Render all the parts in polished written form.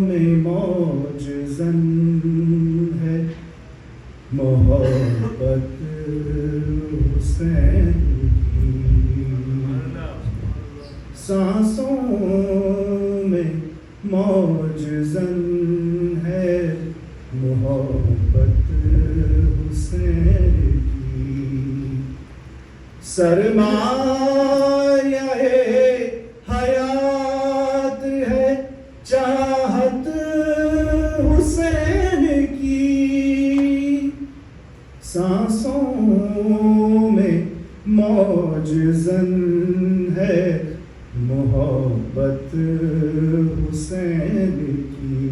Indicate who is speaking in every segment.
Speaker 1: میں موج زن ہے محبت حسین کی، سانسوں میں موج زن ہے محبت حسین کی، سرمایہ حیات ہے چاہت حسین کی، سانسوں میں موج زن ہے محبت حسین کی،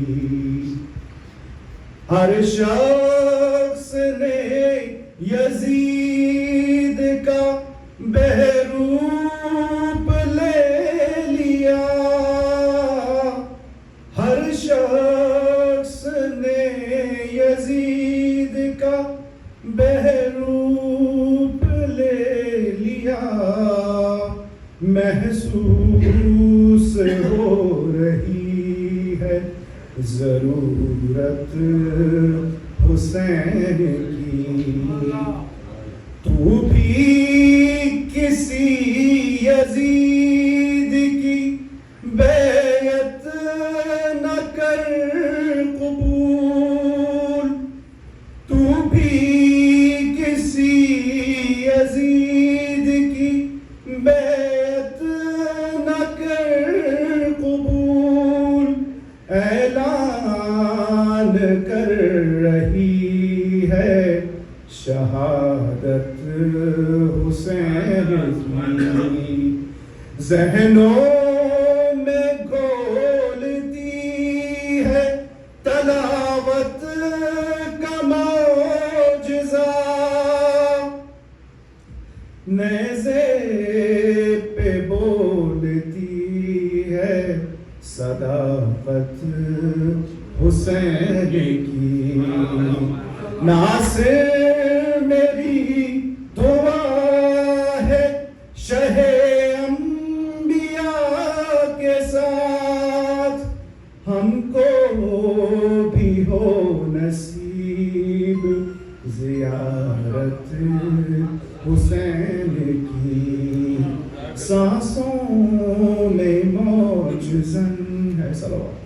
Speaker 1: ہر شخص نے یزید کا بہروپ لے لیا، ہر شخص نے یزید کا بہروپ لے لیا، محسوس ہو رہی ہے ضرورت حسین کی، تو بھی کسی یزید کی بیعت نہ کر قبول، تو بھی کسی یزید کی بیعت نہ کر قبول، اعلان کر رہی ہے شہادت حسین کی، ذہنوں میں گھولتی ہے تلاوت کا معجزہ، نیزے پہ بولتی ہے صداقت حسین کی، ناصر میری دعا ہے شہ انبیاء کے ساتھ، ہم کو بھی ہو نصیب زیارت حسین کی، سانسوں میں موج زن ہے صلوات